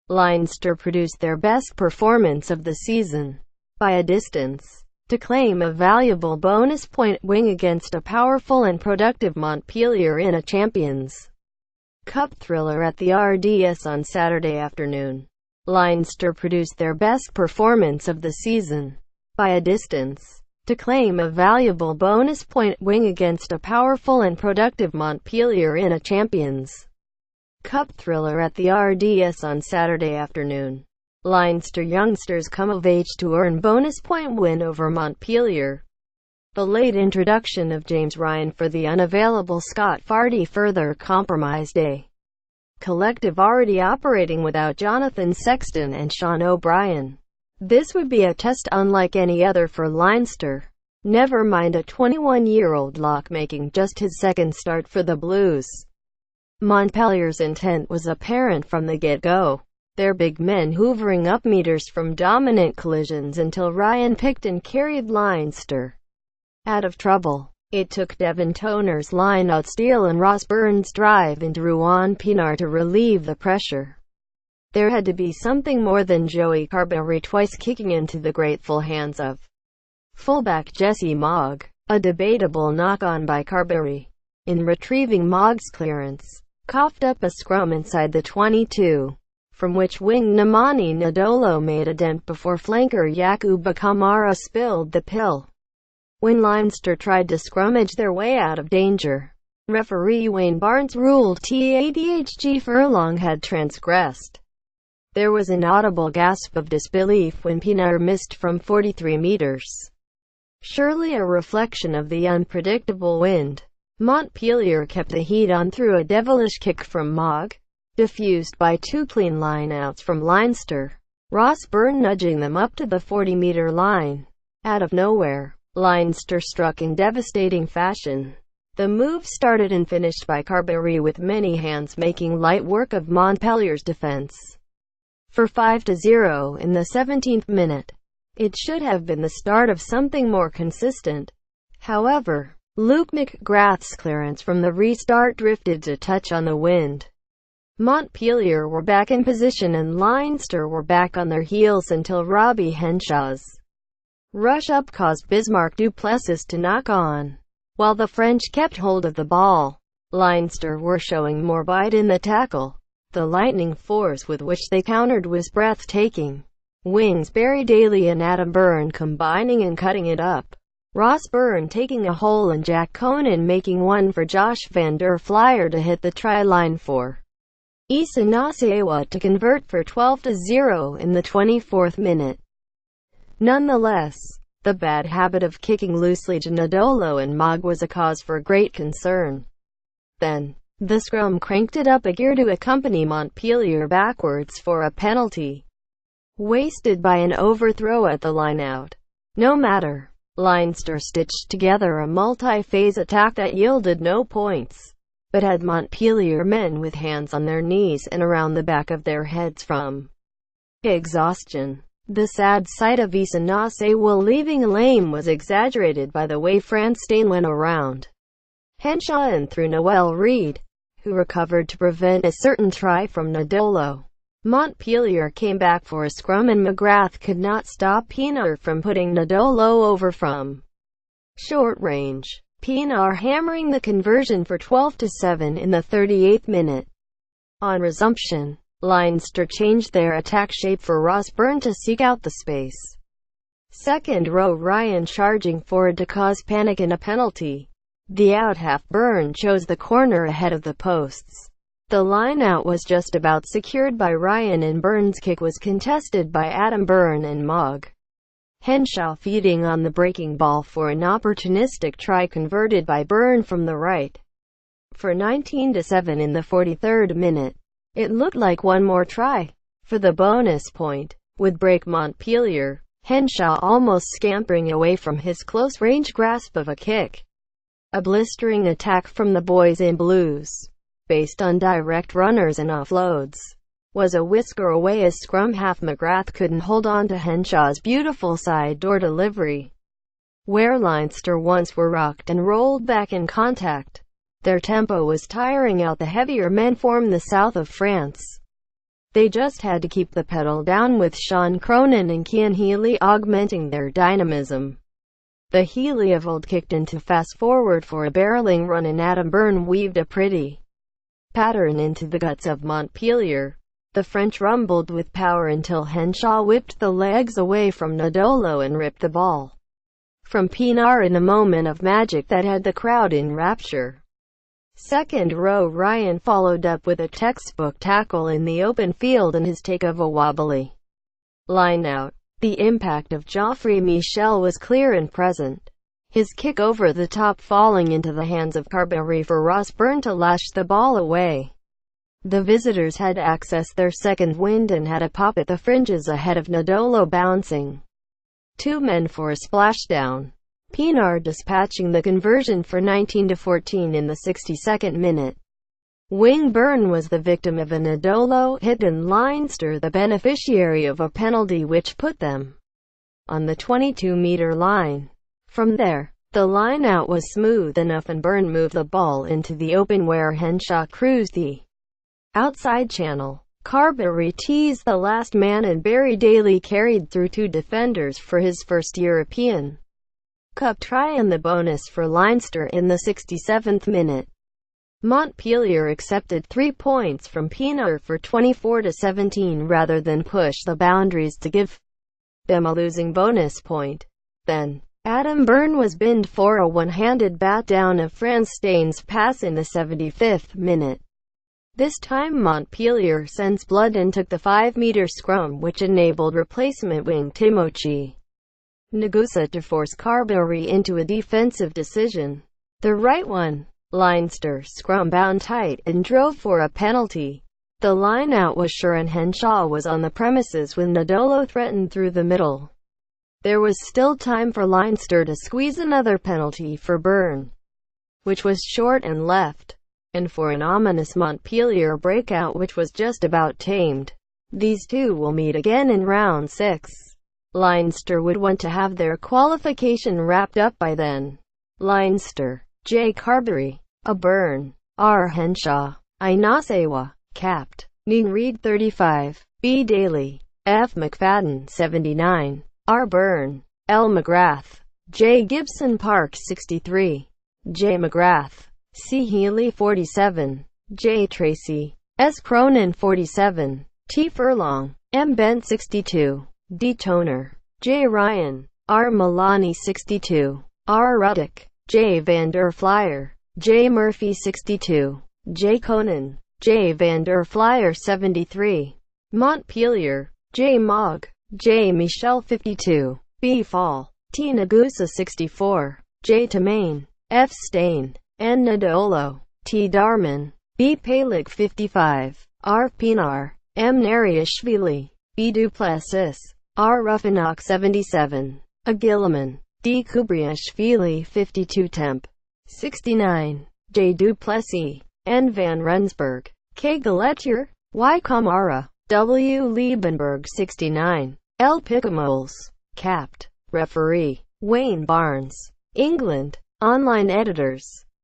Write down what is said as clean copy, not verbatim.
Leinster produced their best performance of the season, by a distance, to claim a valuable bonus point win against a powerful and productive Montpellier in a Champions Cup thriller at the RDS on Saturday afternoon. Leinster produced their best performance of the season, by a distance, to claim a valuable bonus point win against a powerful and productive Montpellier in a Champions Cup thriller at the RDS on Saturday afternoon. Leinster youngsters come of age to earn bonus point win over Montpellier. The late introduction of James Ryan for the unavailable Scott Fardy further compromised a collective already operating without Jonathan Sexton and Sean O'Brien. This would be a test unlike any other for Leinster. Never mind a 21-year-old lock making just his second start for the Blues. Montpellier's intent was apparent from the get-go. Their big men hoovering up meters from dominant collisions until Ryan picked and carried Leinster out of trouble. It took Devin Toner's line-out steal and Ross Byrne's drive into Ruan Pienaar to relieve the pressure. There had to be something more than Joey Carberry twice kicking into the grateful hands of fullback Jesse Mogg. A debatable knock-on by Carberry, in retrieving Mogg's clearance, coughed up a scrum inside the 22, from which wing Nemani Nadolo made a dent before flanker Yakuba Kamara spilled the pill. When Leinster tried to scrummage their way out of danger, referee Wayne Barnes ruled Tadhg Furlong had transgressed. There was an audible gasp of disbelief when Pienaar missed from 43 meters. Surely a reflection of the unpredictable wind. Montpellier kept the heat on through a devilish kick from Mogg, diffused by two clean line-outs from Leinster, Ross Byrne nudging them up to the 40-meter line. Out of nowhere, Leinster struck in devastating fashion. The move started and finished by Carberry with many hands making light work of Montpellier's defence. For 5-0 in the 17th minute, it should have been the start of something more consistent. However, Luke McGrath's clearance from the restart drifted to touch on the wind. Montpellier were back in position and Leinster were back on their heels until Robbie Henshaw's rush-up caused Bismarck du Plessis to knock on. While the French kept hold of the ball, Leinster were showing more bite in the tackle. The lightning force with which they countered was breathtaking. Wings Barry Daly and Adam Byrne combining and cutting it up. Ross Byrne taking a hole and Jack Conan making one for Josh van der Flyer to hit the try line for Issa Nasewa to convert for 12-0 in the 24th minute. Nonetheless, the bad habit of kicking loosely to Nadolo and Mogg was a cause for great concern. Then, the scrum cranked it up a gear to accompany Montpellier backwards for a penalty, wasted by an overthrow at the line-out. No matter. Leinster stitched together a multi-phase attack that yielded no points, but had Montpellier men with hands on their knees and around the back of their heads from exhaustion. The sad sight of Issa Nasewa leaving lame was exaggerated by the way Franstain went around Henshaw and through Noel Reid, who recovered to prevent a certain try from Nadolo. Montpellier came back for a scrum and McGrath could not stop Pienaar from putting Nadolo over from short range. Pienaar hammering the conversion for 12-7 in the 38th minute. On resumption, Leinster changed their attack shape for Ross Byrne to seek out the space. Second row Ryan charging forward to cause panic and a penalty. The out-half Byrne chose the corner ahead of the posts. The line-out was just about secured by Ryan and Byrne's kick was contested by Adam Byrne and Mogg. Henshaw feeding on the breaking ball for an opportunistic try converted by Byrne from the right. For 19-7 in the 43rd minute. It looked like one more try for the bonus point would break Montpellier, Henshaw almost scampering away from his close-range grasp of a kick. A blistering attack from the boys in blues, based on direct runners and offloads, was a whisker away as scrum half McGrath couldn't hold on to Henshaw's beautiful side door delivery. Where Leinster once were rocked and rolled back in contact, Their tempo was tiring out the heavier men from the south of France. They just had to keep the pedal down, with Sean Cronin and Cian Healy augmenting their dynamism. The Healy of old kicked into fast forward for a barreling run, and Adam Byrne weaved a pretty pattern into the guts of Montpellier. The French rumbled with power until Henshaw whipped the legs away from Nadolo and ripped the ball from Pienaar in a moment of magic that had the crowd in rapture. Second row Ryan followed up with a textbook tackle in the open field and his take of a wobbly line-out. The impact of Geoffrey Michel was clear and present, his kick over the top falling into the hands of Carberry for Ross Byrne to lash the ball away. The visitors had accessed their second wind and had a pop at the fringes ahead of Nadolo bouncing 2 men for a splashdown. Pienaar dispatching the conversion for 19-14 in the 62nd minute. Wing Byrne was the victim of a Nadolo hit and Leinster the beneficiary of a penalty which put them on the 22-metre line. From there, the line-out was smooth enough and Byrne moved the ball into the open where Henshaw cruised the outside channel. Carberry teased the last man and Barry Daly carried through 2 defenders for his first European Cup try and the bonus for Leinster in the 67th minute. Montpellier accepted 3 points from Pienaar for 24-17 rather than push the boundaries to give them a losing bonus point. Then, Adam Byrne was binned for a one-handed bat-down of Frans Steen's pass in the 75th minute. This time Montpellier sensed blood and took the 5-metre scrum, which enabled replacement wing Timothy Nagusa to force Carberry into a defensive decision. The right one. Leinster scrum bound tight and drove for a penalty. The line-out was sure and Henshaw was on the premises when Nadolo threatened through the middle. There was still time for Leinster to squeeze another penalty for Byrne, which was short and left, and for an ominous Montpellier breakout which was just about tamed. These two will meet again in round 6. Leinster would want to have their qualification wrapped up by then. Leinster. J. Carberry. A. Byrne. R. Henshaw. I. Nasewa. Capt. Ning Reid 35. B. Daly. F. McFadden 79. R. Byrne. L. McGrath. J. Gibson Park 63. J. McGrath. C. Healy 47. J. Tracy. S. Cronin 47. T. Furlong. M. Bent 62. D. Toner. J. Ryan. R. Milani 62. R. Ruddick. J. Van der Flyer. J. Murphy 62. J. Conan. J. Van der Flyer 73. Montpellier. J. Mogg. J. Michel 52. B. Fall. T. Nagusa 64. J. Tamain. F. Stain. N. Nadolo. T. Darman. B. Palig 55. R. Pienaar. M. Nariashvili. B. Duplessis. R. Ruffinock 77. A. Gilliman. D. Kubriashvili 52. Temp. 69. J. Duplessis. N. Van Rensburg. K. Galetier. Y. Kamara. W. Liebenberg 69. L. Picamoles. Capt. Referee. Wayne Barnes. England. Online editors.